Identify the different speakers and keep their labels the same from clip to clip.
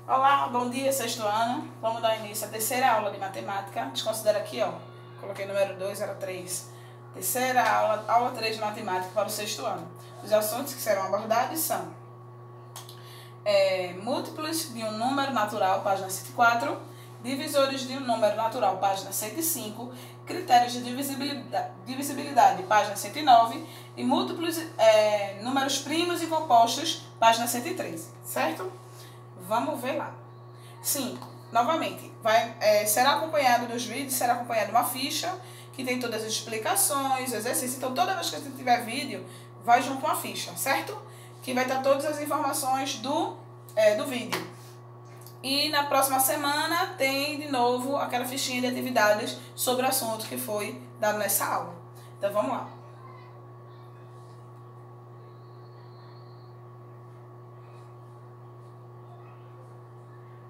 Speaker 1: Olá, bom dia, sexto ano. Vamos dar início à terceira aula de matemática. Desconsidera aqui, ó. Coloquei número 2, era 3. Terceira aula, aula 3 de matemática para o sexto ano. Os assuntos que serão abordados são múltiplos de um número natural, página 104. Divisores de um número natural, página 105. Critérios de divisibilidade, página 109. E múltiplos, números primos e compostos, página 113. Certo? Vamos ver lá. Sim, novamente, será acompanhado dos vídeos, será acompanhado uma ficha que tem todas as explicações, exercícios. Então, toda vez que a gente tiver vídeo, vai junto uma ficha, certo? Que vai estar todas as informações do vídeo. E na próxima semana tem de novo aquela fichinha de atividades sobre o assunto que foi dado nessa aula. Então, vamos lá.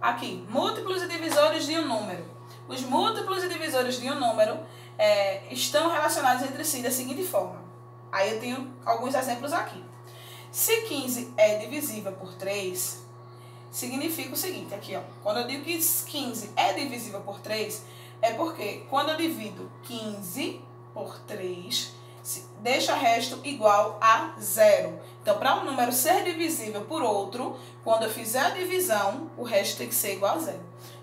Speaker 1: Aqui, múltiplos e divisores de um número. Os múltiplos e divisores de um número estão relacionados entre si da seguinte forma. Aí eu tenho alguns exemplos aqui. Se 15 é divisível por 3, significa o seguinte, aqui ó. Quando eu digo que 15 é divisível por 3, é porque quando eu divido 15 por 3, deixa resto igual a 0. Então, para um número ser divisível por outro, quando eu fizer a divisão, o resto tem que ser igual a 0.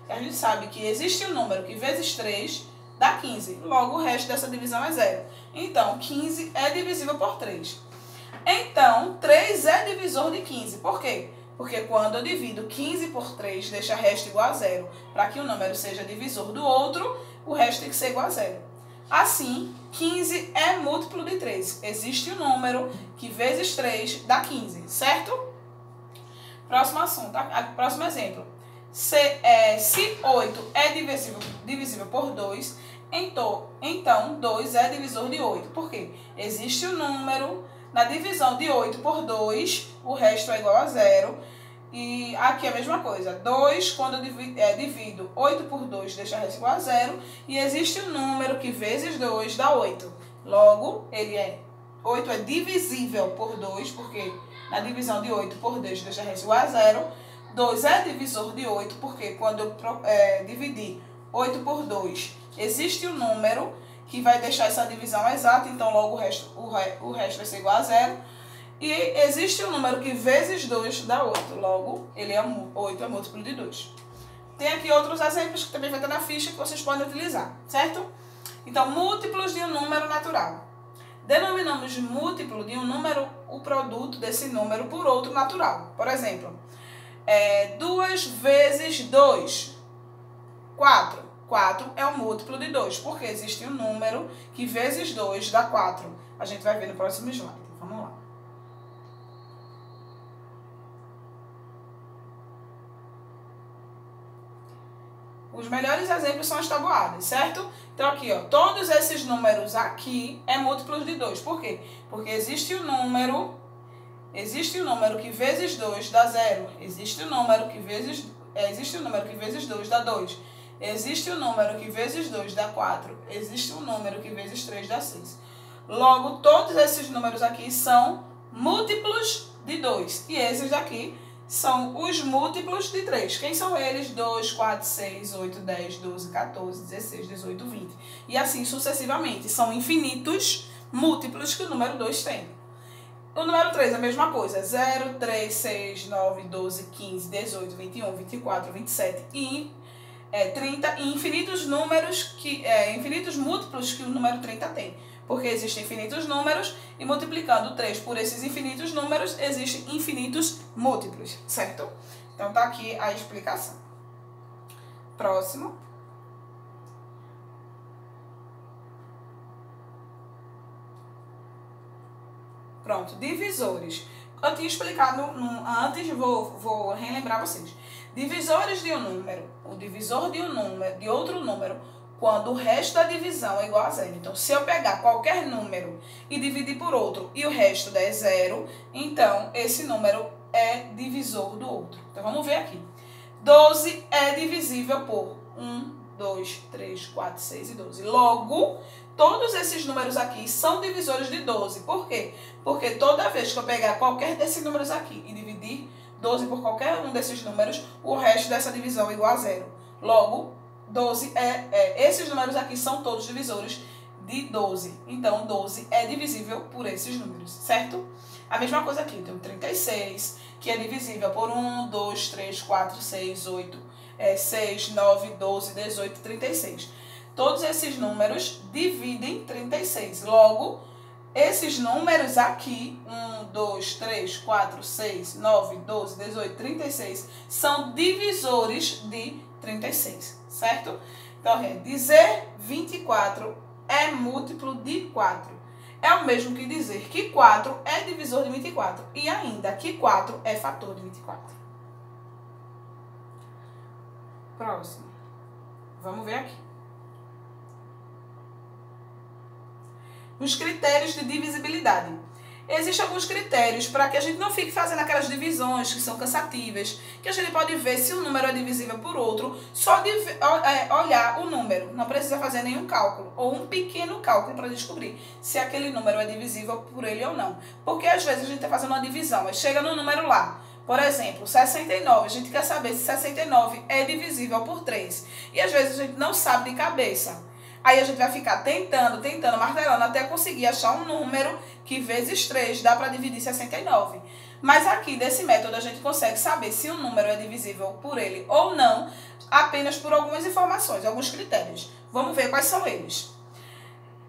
Speaker 1: E a gente sabe que existe um número que vezes 3 dá 15. Logo, o resto dessa divisão é 0. Então, 15 é divisível por 3. Então, 3 é divisor de 15. Por quê? Porque quando eu divido 15 por 3, deixa resto igual a 0. Para que o número seja divisor do outro, o resto tem que ser igual a 0. Assim, 15 é múltiplo de 3. Existe um número que vezes 3 dá 15, certo? Próximo assunto, próximo exemplo. Se 8 é divisível por 2, então 2 é divisor de 8. Por quê? Existe um número, na divisão de 8 por 2, o resto é igual a 0. E aqui é a mesma coisa. 2, quando eu divido 8 por 2, deixa resto igual a 0. E existe um número que vezes 2 dá 8. Logo, 8 é divisível por 2, porque na divisão de 8 por 2 deixa resto igual a 0. 2 é divisor de 8, porque quando eu dividir 8 por 2, existe um número que vai deixar essa divisão exata, então logo o resto vai ser igual a 0. E existe um número que vezes 2 dá 8. Logo, 8 é múltiplo de 2. Tem aqui outros exemplos que também vai estar na ficha que vocês podem utilizar, certo? Então, múltiplos de um número natural. Denominamos múltiplo de um número o produto desse número por outro natural. Por exemplo, 2 vezes 2, 4. 4 é um múltiplo de 2, porque existe um número que vezes 2 dá 4. A gente vai ver no próximo slide. Vamos lá. Os melhores exemplos são as tabuadas, certo? Então, aqui, ó, todos esses números aqui é múltiplos de 2. Por quê? Porque existe um número que vezes 2 dá 0. Existe um número que vezes 2 dá 2. Existe um número que vezes 2 dá 4. Existe um número que vezes 3 dá 6. Logo, todos esses números aqui são múltiplos de 2. E esses daqui são os múltiplos de 3. Quem são eles? 2, 4, 6, 8, 10, 12, 14, 16, 18, 20. E assim sucessivamente. São infinitos múltiplos que o número 2 tem. O número 3 é a mesma coisa. 0, 3, 6, 9, 12, 15, 18, 21, 24, 27 e 30. E infinitos múltiplos que o número 30 tem. Porque existem infinitos números e multiplicando 3 por esses infinitos números, existem infinitos múltiplos, certo? Então, tá aqui a explicação. Próximo. Pronto, divisores. Eu tinha explicado antes, vou relembrar vocês. Divisores de um número, o divisor de outro número, quando o resto da divisão é igual a 0. Então, se eu pegar qualquer número e dividir por outro e o resto der 0, então esse número é divisor do outro. Então, vamos ver aqui. 12 é divisível por 1, 2, 3, 4, 6 e 12. Logo, todos esses números aqui são divisores de 12. Por quê? Porque toda vez que eu pegar qualquer desses números aqui e dividir 12 por qualquer um desses números, o resto dessa divisão é igual a zero. Logo, 12 esses números aqui são todos divisores de 12. Então, 12 é divisível por esses números, certo? A mesma coisa aqui, eu tenho 36, que é divisível por 1, 2, 3, 4, 6, 8, 6, 9, 12, 18, 36. Todos esses números dividem 36. Logo, esses números aqui, 1, 2, 3, 4, 6, 9, 12, 18, 36, são divisores de 36, certo? Então, dizer 24 é múltiplo de 4. É o mesmo que dizer que 4 é divisor de 24. E ainda que 4 é fator de 24. Próximo. Vamos ver aqui. Os critérios de divisibilidade. Existem alguns critérios para que a gente não fique fazendo aquelas divisões que são cansativas, que a gente pode ver se um número é divisível por outro, só de olhar o número. Não precisa fazer nenhum cálculo, ou um pequeno cálculo para descobrir se aquele número é divisível por ele ou não. Porque às vezes a gente está fazendo uma divisão, mas chega no número lá. Por exemplo, 69, a gente quer saber se 69 é divisível por 3. E às vezes a gente não sabe de cabeça. Aí a gente vai ficar tentando, martelando, até conseguir achar um número que vezes 3 dá para dividir 69. Mas aqui, desse método, a gente consegue saber se um número é divisível por ele ou não, apenas por algumas informações, alguns critérios. Vamos ver quais são eles.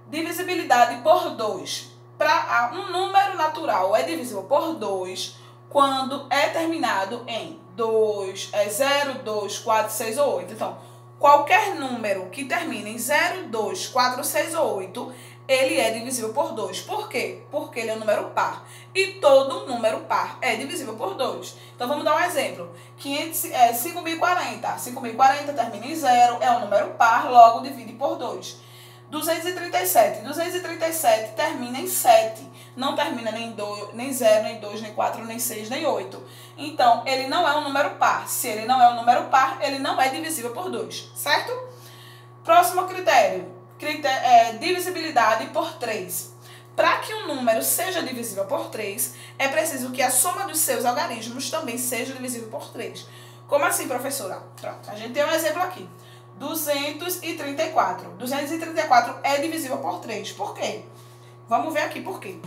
Speaker 1: Divisibilidade por 2. Para um número natural é divisível por 2 quando é terminado em 2, 0, 2, 4, 6 ou 8. Então, qualquer número que termine em 0, 2, 4, 6 ou 8, ele é divisível por 2. Por quê? Porque ele é um número par. E todo número par é divisível por 2. Então, vamos dar um exemplo. 5.040. 5.040 termina em 0, é um número par, logo divide por 2. 237. 237 termina em 7. Não termina nem 0, nem 2, nem 4, nem 6, nem 8. Então, ele não é um número par. Se ele não é um número par, ele não é divisível por 2, certo? Próximo critério. Divisibilidade por 3. Para que um número seja divisível por 3, é preciso que a soma dos seus algarismos também seja divisível por 3. Como assim, professora? Pronto, a gente tem um exemplo aqui. 234. 234 é divisível por 3. Por quê? Vamos ver aqui por quê.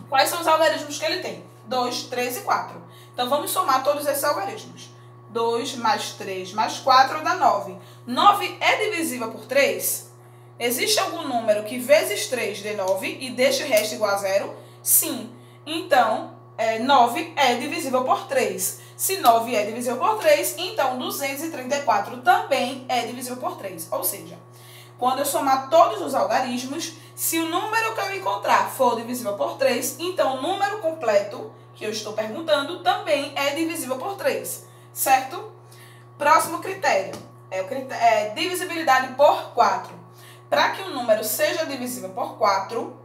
Speaker 1: Quais são os algarismos que ele tem? 2, 3 e 4. Então, vamos somar todos esses algarismos. 2 mais 3 mais 4 dá 9. 9 é divisível por 3? Existe algum número que vezes 3 dê 9 e deixe o resto igual a 0? Sim. Então, 9 é divisível por 3. Se 9 é divisível por 3, então 234 também é divisível por 3. Ou seja, quando eu somar todos os algarismos, se o número que eu encontrar for divisível por 3, então o número completo que eu estou perguntando também é divisível por 3, certo? Próximo critério é divisibilidade por 4. Para que um número seja divisível por 4,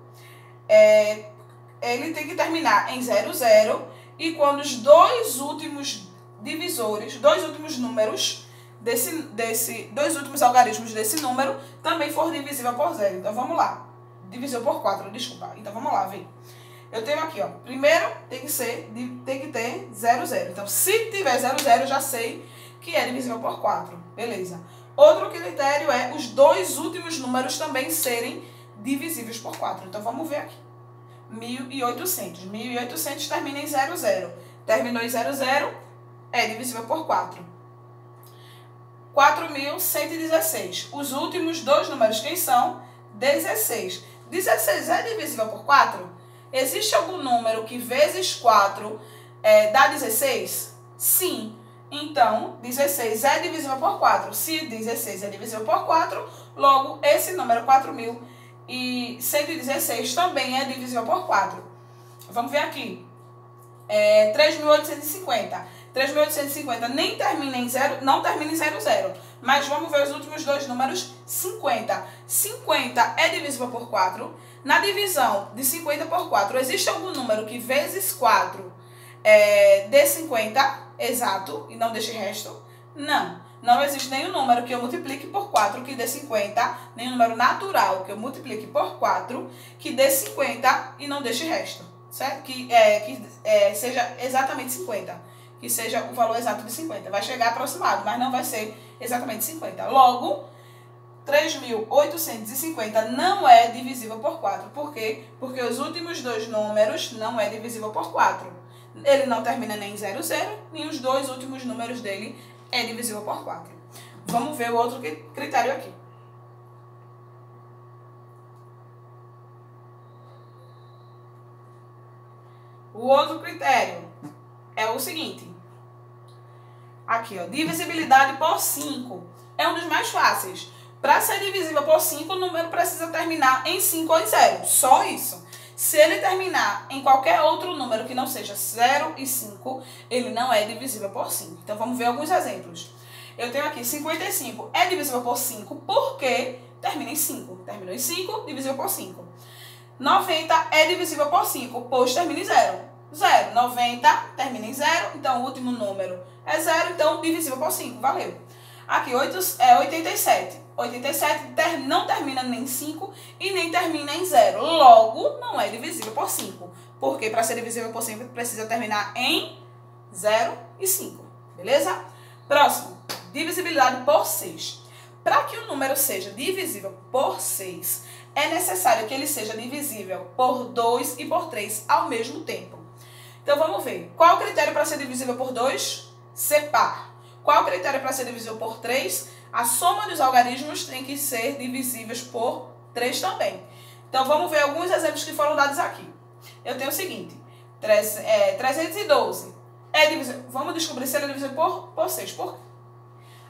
Speaker 1: ele tem que terminar em 0, 0, e quando os dois últimos divisores, dois últimos números dois últimos algarismos desse número também for divisível por 0. Então, vamos lá. Divisível por 4, desculpa. Então, vamos lá, vem. Eu tenho aqui, ó. Primeiro, tem que ter 0, 0. Então, se tiver 0, 0, eu já sei que é divisível por 4. Beleza. Outro critério é os dois últimos números também serem divisíveis por 4. Então, vamos ver aqui. 1.800. 1.800 termina em 0, 0. Terminou em 0, 0, é divisível por 4. 4.116. Os últimos dois números quem são? 16. 16 é divisível por 4? Existe algum número que vezes 4 dá 16? Sim. Então, 16 é divisível por 4. Se 16 é divisível por 4, logo esse número 4.116 também é divisível por 4. Vamos ver aqui. 3.850. 3.850 nem termina em 0, não termina em 0, 0. Mas vamos ver os últimos dois números, 50. 50 é divisível por 4. Na divisão de 50 por 4, existe algum número que vezes 4 dê 50, exato, e não deixe resto? Não. Não existe nenhum número que eu multiplique por 4 que dê 50, nenhum número natural que eu multiplique por 4 que dê 50 e não deixe resto, certo? Que seja exatamente 50. que seja o valor exato de 50. Vai chegar aproximado, mas não vai ser exatamente 50. Logo, 3.850 não é divisível por 4. Por quê? Porque os últimos dois números não é divisível por 4. Ele não termina nem em 00, nem os dois últimos números dele é divisível por 4. Vamos ver o outro critério aqui. O outro critério é o seguinte. Aqui, ó, divisibilidade por 5. É um dos mais fáceis. Para ser divisível por 5, o número precisa terminar em 5 ou em 0. Só isso. Se ele terminar em qualquer outro número que não seja 0 e 5, ele não é divisível por 5. Então, vamos ver alguns exemplos. Eu tenho aqui 55 é divisível por 5 porque termina em 5. Terminou em 5, divisível por 5. 90 é divisível por 5, pois termina em 0. 0. 90 termina em 0, então o último número é 0, então divisível por 5. Valeu. Aqui, 87. 87 não termina nem em 5 e nem termina em 0. Logo, não é divisível por 5. Porque para ser divisível por 5, precisa terminar em 0 e 5. Beleza? Próximo. Divisibilidade por 6. Para que o número seja divisível por 6, é necessário que ele seja divisível por 2 e por 3 ao mesmo tempo. Então, vamos ver. Qual o critério para ser divisível por 2? Ser par. Qual o critério para ser divisível por 3? A soma dos algarismos tem que ser divisíveis por 3 também. Então, vamos ver alguns exemplos que foram dados aqui. Eu tenho o seguinte. 312 é divisível. Vamos descobrir se ele é divisível por 6. Por quê?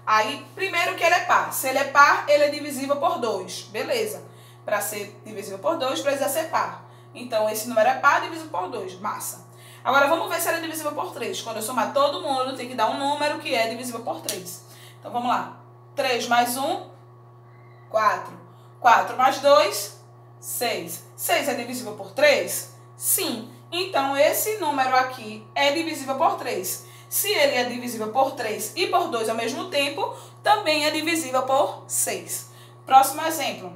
Speaker 1: Aí, primeiro que ele é par. Se ele é par, ele é divisível por 2. Beleza. Para ser divisível por 2, precisa ser par. Então, esse número é par, divisível por 2. Massa. Agora, vamos ver se ele é divisível por 3. Quando eu somar todo mundo, tem que dar um número que é divisível por 3. Então, vamos lá. 3 mais 1, 4. 4 mais 2, 6. 6 é divisível por 3? Sim. Então, esse número aqui é divisível por 3. Se ele é divisível por 3 e por 2 ao mesmo tempo, também é divisível por 6. Próximo exemplo.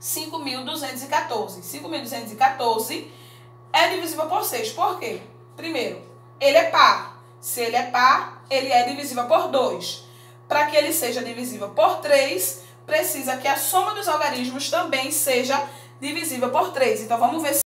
Speaker 1: 5.214. 5.214 é divisível por 6. Por quê? Primeiro, ele é par. Se ele é par, ele é divisível por 2. Para que ele seja divisível por 3, precisa que a soma dos algarismos também seja divisível por 3. Então, vamos ver se